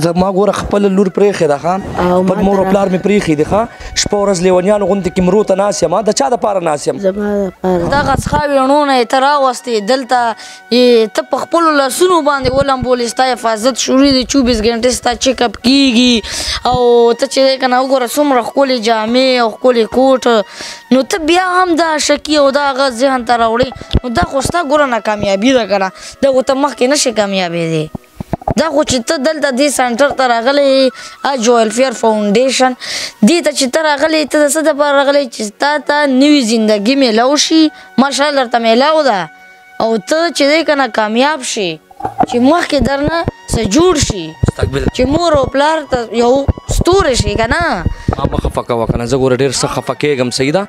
زما ګوره خپل لور پرېښې ده ښه خپل مور او پلار مې پرېښي دي ښه شپه ورځ لیونیانو غوندې کې مرو ته ناست یم د چا دپاره ناست یم زما دپاره دغه څښاوې رڼونه یې ته راوستې دلته ته په خپلو لاسونو باندې ولمبولې ستا حفاظت شروع دی 24 غنټې ستا چیک اپ کېږي او ته چې دی که نه وګوره څومره ښکلې جامې او ښکلې کوټ نو ته بیا هم دا شکي او دا هغه ذهن ته راوړې نو دا خو ستا ګوره ناکامیابي ده که نه دا خو ته مخکې نشې کامیابېدی دا خو چې ته دلته دې سنټر ته راغلی اج ویلفیر فاونډیشن دې ته چې ته راغلی ته د څه دپاره راغلی چې تا ته نوي زندګي میلاو شي ماشاءالله درته میلاو ده او ته چې دی که نه کامیاب شي چې مخکې درنه څه جوړ شي چې مور او پلار ته یو ستوری شي که نه ما مه خفه کوه که نه زه ګوره ډېر څه خفه کېږم صحیح ده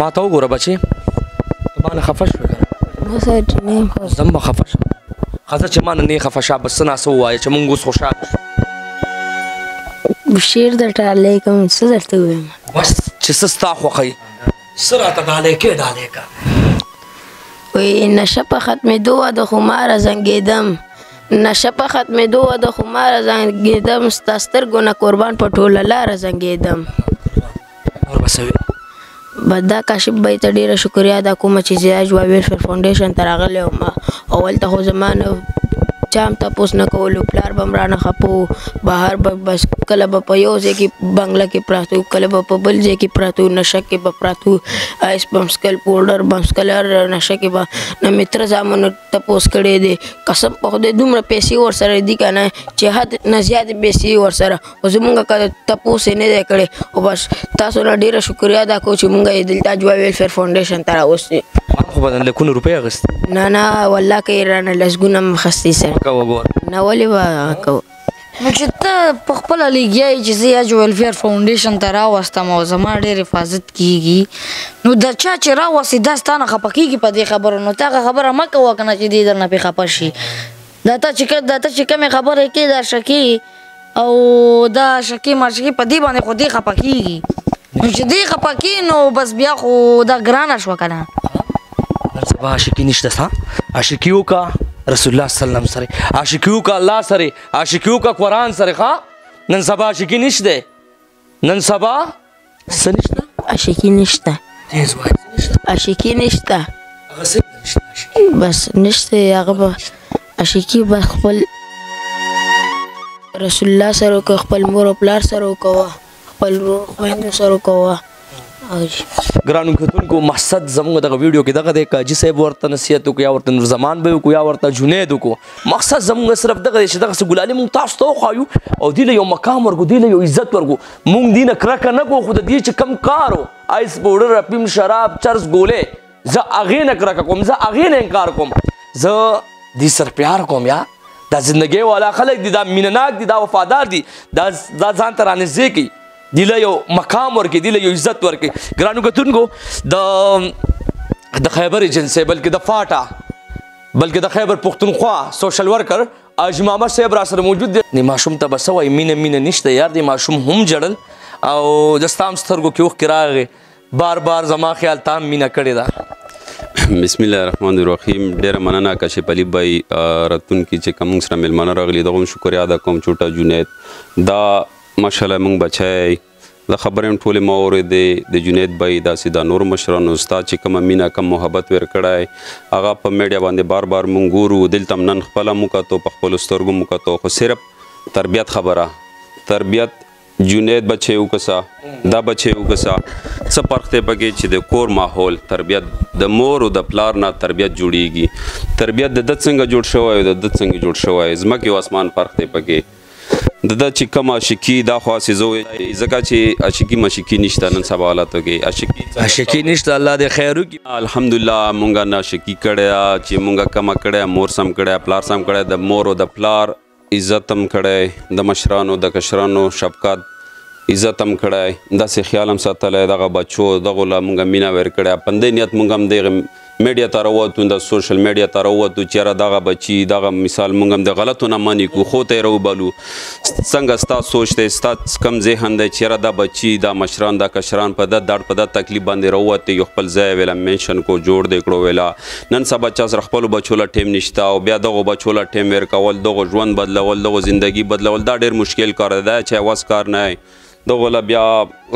ما ته وګوره بچې ته مانه خفه شوې که نه زه هم به خفه شم ښځه چې ما نه نه خفه شه بس څه ناسه ووایه چې مونږ اوس خوشحاله شو شعر درته ډالۍ کوم څه درته ووایم بس چې څه ستا خوښوي څه راته ډالۍ کې ډالۍ که وایي نشه په ختمېدو وه د خماره زنګېدم نشه په ختمېدو وه د خماره زنګېدم ستا سترګو نه قربان په ټوله لاره زنګېدم نور به څه وي بس دا کاشف بھائی ته ډېره شکریا ادا کومه چې زه اج ویلفیر فاونډیشن ته راغلی وم اول ته خو زما نه چا هم تپوس نه کولو پلار به م رانه خفه بهر به بس کله به په یو ځای کې بنګله کې پراته وو کله به په بل ځای کې پراته وو نشه کې به پراته وو آیس بمسکل پوډر بمسکل هر نشه کې به نه مې تره زامنو تپوس کړی دی قسم په خدای دومره پیسې ورسره دي که نه چې حد نه زیاتې پیسې ورسره خو زمونږ که تپوس یې نه دی کړی خو بس تاسو نه ډېره شکریا ادا کوو چې مونږ یې دلته جوا ویلفیر فاونډیشن ته راوستې ما خو به لکونه روپۍ اخېستې نه نه والله که یې رانه لسګونه هم اخېستې سر کوه ګوره نه ولې به کوو نو چې ته په خپله لګیا یې چې زه اج ویلفیر فاونډیشن ته راوستم او زما ډېر حفاظت کېږي نو د چا چې راوستې دا ستا نه خفه کېږي په دې خبرو نو ته هغه خبره مه کوه که نه چې دې درنه پرې خفه شي دا ته چې کومې خبرې کوې دا شکي او دا شکي ماشکي په دې باندې خو دې خفه کېږي نو چې دې خفه کېږي نو بس بیا خو دا ګرانه شوه که نه نن سبا عاشقي نشته سه عاشقي وکړه رسول الله صلی الله علیه وسلم سره عاشقي وکړه الله سره عاشقي وکړه قرآن سره ښه نن سبا عاشقي نشته نن سبا څه نشته عاشقي نشته تیز وایه څه نشته عاشقي نشته هغه څنګه نشته عاشقي بس نشته هغه به عاشقي به خپل رسول الله سره وکړه خپل مور او پلار سره وکوه خپل خویندو سره وکوه ګرانو کتونکو مقصد زموږ دغه ویډیو کې دغه دی که حاجي صاحب ورته نصیحت وکړو یا ورته نورزمان به وکړو یا ورته جنید وکړو مقصد زموږ صرف دغه دی چې دغسې ګلالي مونږ تاسو ته وښایو او دې له یو مقام ورکړو دې له یو عزت ورکړو مونږ دې نه کرکه نه کوو خو د دې چې کم کار و آیس پوډر افیم شراب چرس ګولې زه هغې نه کرکه کوم زه هغې نه انکار کوم زه دې سره پیار کوم یا دا زندګۍ والا خلک دي دا مینهناک دي دا وفادار دي دا ځان ته رانږدې کوي دی له یو مقام ورکړي دی له یو عزت ورکړي ګرانو کتونکو د خیبر ایجنسۍ بلکې د فاټا بلکې د خیبر پښتونخوا سوشل ورکر اج محمد صاحب را سره موجود دی د ماشوم ته به څه وایي مینه نشته یار د ماشوم هم جړل او د ستا هم سترګو کې اوښکې راغې بار بار زما خیال تا هم مینه کړې ده بسم الله الرحمن الرحیم ډیره مننه کاشف علي بھائی راتلونکي چې کوم سره میلمانه راغلي دغه هم شکریا ادا کوم چوټه جنید دا ماشاءالله موږ بچی د خبرې هم ټولې ما اورېدې د جنید بھائی داسې دا نور مشرانو ستا چې کومه مینه کم محبت ورکړی هغه په میډیا باندې بار بار موږ ګورو دلته هم نن خپله مو کتو په خپلو سترګو مو کتو خو صرف تربیت خبره تربیت جنید بچی وکسه دا بچی وکسه څه فرق دی پکې چې د کور ماحول تربیت د مور او د پلار نه تربیت جوړیږي تربیت د ده څنګه جوړ شوی او د ده څنګه جوړ شوی ځمکې او اسمان فرق دی پکې د ده چې کوم عاشقي دا خو هسې زه ځکه چې عاشقي مشقي نشته نن سبا حالاتو کې عاشقي نشته الله دې خیر وکړي الحمدلله مونږه نه عاشقي کړې چې مونږه کمه کړې مور سم کړې پلار سم کړی د مور او د پلار عزت هم کړی د مشرانو د کشرانو شفقت عزت هم کړی داسې خیال هم ساتلی دغه بچو دغو له مونږه مینه ورکړې پندې نیت مونږ هم میډیا ته راووتو د سوشل میډیا ته راووتو چې یاره دغه بچي دغه مثال موږ هم د غلطو نه منې کړو خو ته یې راوبلو څنګه ستا سوچ دی ستا کم ذهن دی چې یاره دا بچي دا مشران دا کشران په دا درد په دا تکلیف باندې راووتې یو خپل ځای ویله منشن کو جوړ دی کړو ویله نن سبا چا سره خپلو بچو له ټیم نشته او بیا دغو بچو له ټیم ویر کول دغو ژوند بدلول دغو زندگی بدلول دا ډېر مشکل کار دی دا چې وس کار نه دغه له بیا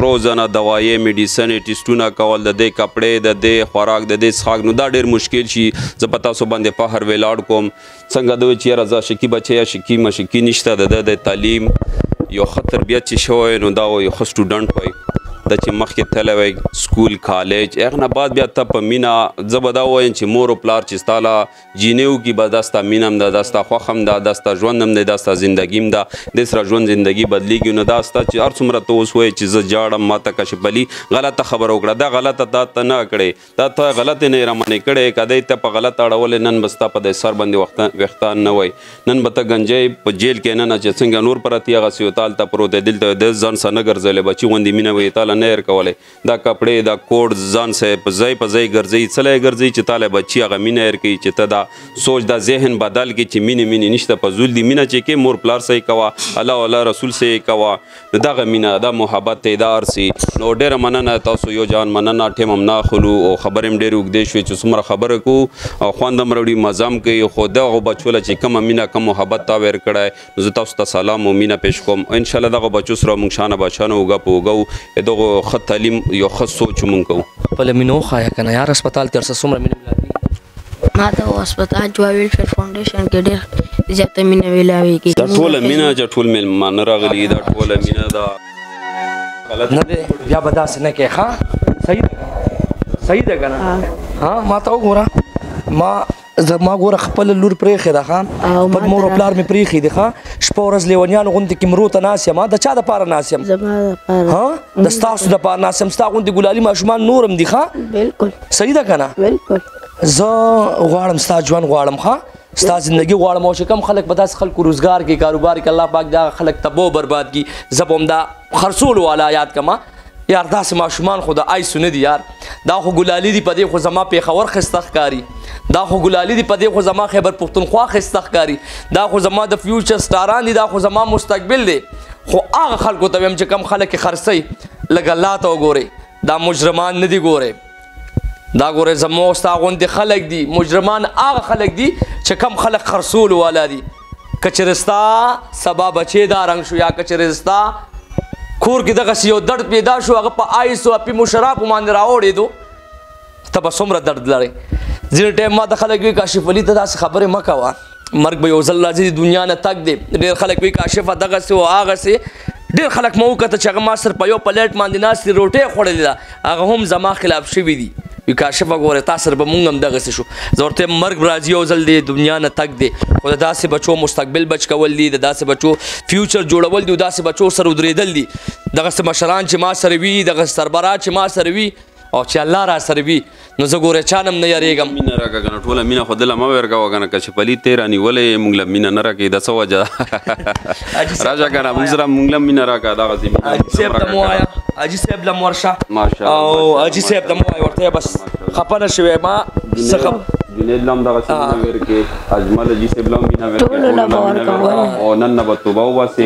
روزانه دوایې میډیسنې ټیسټونه کول د دې کپړې د دې خوراک د دې څښاک نو دا ډېر مشکل شي زه په تاسو باندې فخر ویلاړ کوم څنګه دوی چې یاره زه شکي بچی یا شکي مشکي نشته د ده د تعلیم یو ښه تربیت چې شوی نو دا یو ښه سټوډنټ وی دا چې مخکې تللی وی سکول کالج هغه نه بعد بیا ته په مینه زه به دا ووایم چې مور او پلار چې ستا له جینې وکړي به دا ستا مینه هم ده دا ستا خوښ هم ده دا ستا ژوند هم دی دا ستا زندګي هم ده دې سره ژوند زندګي بدلېږي نو دا ستا چې هر څومره ته اوس وایې چې زه جاړم ما ته کشف علي غلطه خبره وکړه دا غلطه تا ته نه کړې دا ته غلطې نه یې رامنې کړې که دی ته په غلطه اړولې نن به ستا په دې سر باندې ویښتان نه وای نن به ته گنجی په جیل کې نه چې څنګه نور پرتې هغسې یو تالته پروت دی دلته د ځان سره نه ګرځولی بچي غوندې مینه به یې تاله نه هېر کولی دا کپړې دا کوډ ځان سه په ځای ګرځوي څه لی ګرځوي چې تاله بچي هغه مینه هېر کوي چې ته دا سوچ دا ذهن بدل کړي چې مینې نشته فضول دي مینه چې کې مور پلار سه یې کوه الله الله رسول سه یې کوه نو دغه مینه دا محبت دی دا هر سي نو ډېره مننه تاسو یو جان مننه ټیم هم نه اخلو او خبرې هم ډېرې اوږدې شوې چې څومره خبره کوو او خوند هم راوړي مزه هم کوي خو دغو بچو له چې کومه مینه کوم محبت تا ویر کړی نو زه تاسو ته سلام او مینه پیش کوم انشاءالله دغه بچو سره موږ شانه بشانه وګپ وګو دغو ښه تعلیم یو ښه سوچ مونږ کوو خپله مینه وښایه که نه یار هسپتال تېر څه څومره مینه ملاوي ما ته هسپتال جوا ویلفیر فاونډیشن کې ډېر زیاته مینه میلاویږي دا ټوله مینه چې ټول میلمانه راغلي دا ټوله مینه دا نه دی بیا به داسې نه کوې ښه صحیح ده که نه ها ما ته وګوره ما ګوره خپله لور پرېښې ده ښه خپل مور او پلار مې پرېښي دي ښه شپه ورځ لیونیانو غوندې کې مرو ته ناست یم د چا دپاره ناست یم زما دپاره ها د ستاسو دپاره ناست یم ستا غوندې ګلالي ماشومان نور هم دي ښه بلکل صحیح ده که نه بلکل زه غواړم ستا ژوند غواړم ښه ستا زندگی غواړم او چې کوم خلک به داسې خلکو روزګار کوي کاروبار کوي الله پاک دا خلک تباه و برباد کړي زه به هم دا خرڅولو والا یاد کړم یار داسې ماشومان خو د آیسو نه دي یار دا خو ګلالي دي په دې خو زما پېښور ښایسته ښکاري دا خو ګلالي دي په دې خو زما خیبر پښتونخوا ښایسته ښکاري دا خو زما د فیوچر سټاران دي دا خو زما مستقبل دی خو هغه خلکو ته ویم چې کم خلک یې خرڅوي لږ الله ته وګورئ دا مجرمان نه دي ګورئ دا ګورئ زما او ستا غوندې خلک دي مجرمان هغه خلک دي چې کم خلک خرڅولو والا دي که چېرې ستا سبا بچې دا رنګ شو یا که چېرې ستا کور کې دغسې یو درد پیدا شو هغه په آیسو اپیمو شرابو باندې راوړېدو ته به څومره درد لرئ ځینې ټایم ما ته خلک وي کاشف علي ته داسې خبرې مه کوه مرګ به یو ځل راځي د دنیا نه تګ دی ډېر خلک وي کاشفه دغسې و هغسې ډېر خلک ما وکته چې هغه ما سر په یو پلیټ باندې ناست دي روټۍ خوړلې ده هغه هم زما خلاف شوي دي وي کاشفه ګوره تا سره به مونږ هم دغسې شو زه ورته یم مرګ راځي یو ځل دی دنیا نه تګ دی خو د داسې بچو مستقبل بچ کول دي د داسې بچو فیوچر جوړول دي د داسې بچو سره ودرېدل دي دغسې مشران چې ما سره وي دغسې سربراہ چې ما سره وي او چې الله را سره وي نو زه ګوره چا نه هم نه یریږم مینه راکړه که نه ټوله مینه خو دله مه ورکوه که نه کشف علي ته یې رانیولی موږ له مینه نه راکوي د څه وجه ده راشه که نه موږ سره موږ له مینه راکړه دغسې حاجي صاحب ته مو وایه حاجي صاحب له مو ورشه او حاجي صاحب ته مو وایه ورته بس خفه نه شوی ما څه جنید لم دغسې مینه ورکړې اجمل حاجي صاحب له مینه ورکړې او نن نه به توبه وباسې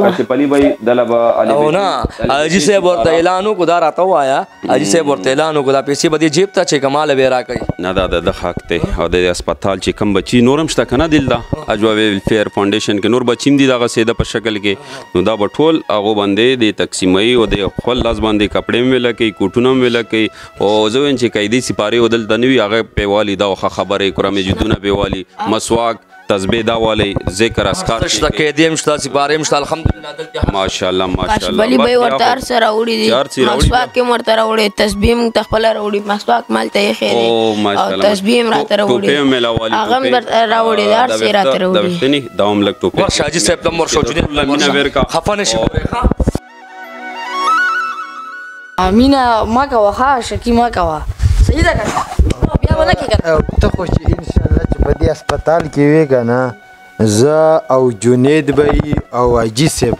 کشف علي به یې دله به او نه حاجي صاحب ورته اعلان وکړو دا راته ووایه حاجي صاحب ورته اعلان وکړو دا پیسې به دې جیب ته چې کماله به یې راکوي نه دا د حق دی او د هسپتال چې کم بچي نور هم شته که نه دلته اجوا ویلفیر فاونډیشن کې نور بچي هم دي دغسې د په شکل کې نو دا به ټول هغو باندې د تقسیموي او د خپل لاس باندې کپړې هم ویله کوي کوټونه هم ویله کوي او زه وایم چې قیدي سپارې و دلته نه وي هغه پیوالي دا ښه خبرې قرآن مجیدونه پیوالي مسواک تسبیح دا والی ذکر اسکار شته قیدی هم شته سپارې هم شته الحمدلله دلته ماشاءالله کاشف علي به یې ورته هر څه راوړي دي مسواک یې هم ورته راوړی تسبیح هم ته خپله راوړي مسواک ما هلته ایښی دی او تسبیح هم راته راوړي هغه هم درته راوړي دا هر څه یې راته راوړي دا هم لږ ټوپې ورشه حاجي صاحب ته هم ورشه جنید خفه نه شي ګورې مینه مه کوه ښه شکي مه کوه صحیح ده که نه بیا به نه کېږه ته خو چې انشاءالله چې په دې هسپتال کې وې که نه زه او جنید به او حاجي صاحب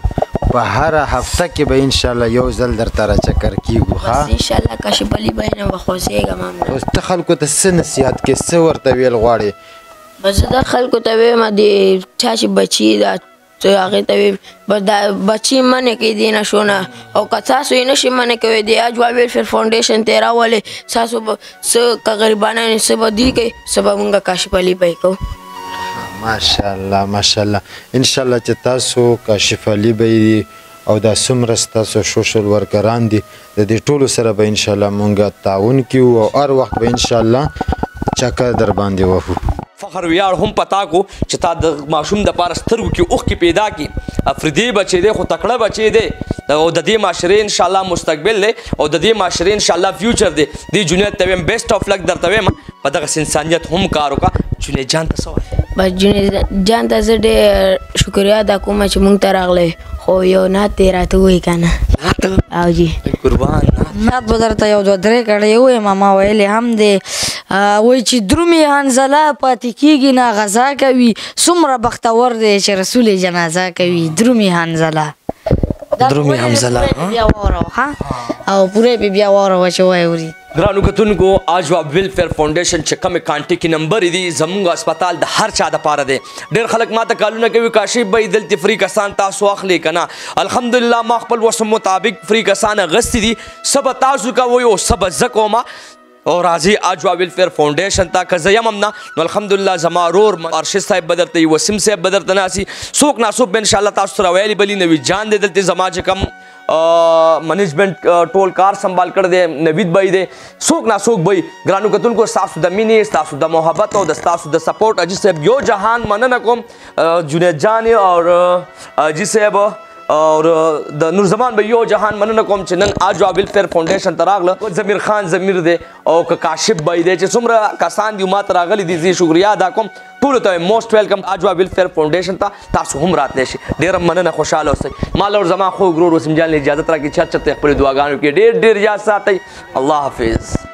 په هر هفته کې به ان شاء الله یو ځل درته را چکر کیږو ها بس ان شاء الله کاشف علي بای نه بخوسېږم هم اوس ته خلکو ته څه نصیحت کې څه ورته ویل غواړې بس دا خلکو ته وایم د چا چې بچي دا هغې ته وایم بس دا بچي منع کوي دې نه شونه او که تاسو یې نشئ منع کوی د اجوا ویلفیر فاونډیشن ته یې راولئ ستاسو به څه که غریبانان یې څه به دوی کوي څه به مونږ کاشف علي بای کوو ماشاءالله ماشاءالله ان شاء الله چې تاسو کاشف علي بای او دا څومره ستاسو سوشل ورکران دي د دې ټولو سره به ان شاء الله مونږ تعاون کوو او هر وخت به ان شاء الله چکر در باندې وهو فخر ویاړ هم پتا کو چې تا د ماشوم د پاره سترګو کې اوښکې پیدا کړي افریدي بچی دی خو تکړه بچی دی او د دې معاشرې ان شاء الله مستقبل دی او د دې معاشرې ان شاء الله فیوچر دی دې جنید ته وایم بیسټ اف لک درته وایم په دغسې انسانیت هم کار وکړه جنید جان ته څه وایې بس جنید جان ته زه ډېر شکریا ادا کوم چې مونږ ته راغلی خو یو نعت دی راته ووایي که نه او جی قربان نعت به درته یو دوه درې کړې ووایم ما ویلې هم دی وایي چې درومې حنظله پاتې کېږي نه غذا کوي څومره بختور دی چې رسول جنازه کوي درومې حنظله درومې حنظله بیا واوروه ها او پوره پې بیا واوروه چې وایي وري ګرانو کتونکو اجوا ویلفیر فاونډیشن چې کومې کانټیکټي نمبر دي زموږ هسپتال د هر چا دپاره دی ډېر خلک ما ته کالونه کوي کاشف بھائی دلته فری کسان تاسو اخلي که نه الحمدلله ما خپل وسم مطابق فری کسان اخیستي دي څه به تاسو کوئ او څه به زه کوم او راځي اجوا ویلفیر فاونډیشن ته که زه یم هم نه نو الحمدلله زما رور ارشد صاحب به درته وي وسیم صاحب به درته ناسي څوک ناڅوک به انشاءالله تاسو سره ویلی بلی نوید جان دی دلته زما چې کوم منیجمنٹ ټول کار سنبال کړی دی نوید بھائی دی څوک ناڅوک بھائی ګرانو کتونکو ستاسو د مینې ستاسو د محبت او د ستاسو د سپورټ اجي صاحب یو جهان مننه کوم جنید جان اور اجي صاحب اور د نور زمان به یو جهان مننه کوم چې نن اجوا ویلفیر فاونډیشن ته راغله ضمیر خان ضمیر دی او که کاشف بھائی دی چې څومره کسان دي ما ته راغلي دي زه شکریا ادا کوم ټولو ته موسټ ویلکم اجوا ویلفیر فاونډیشن ته تاسو هم راتلی شئ ډېره مننه خوشحاله اوسئ مال اور زما خوږ ورور وسیم جان له اجازت راکړي چې هر چېرته خپلې دعاګانو کې ډېر ډېر یاد ساتئ الله حافظ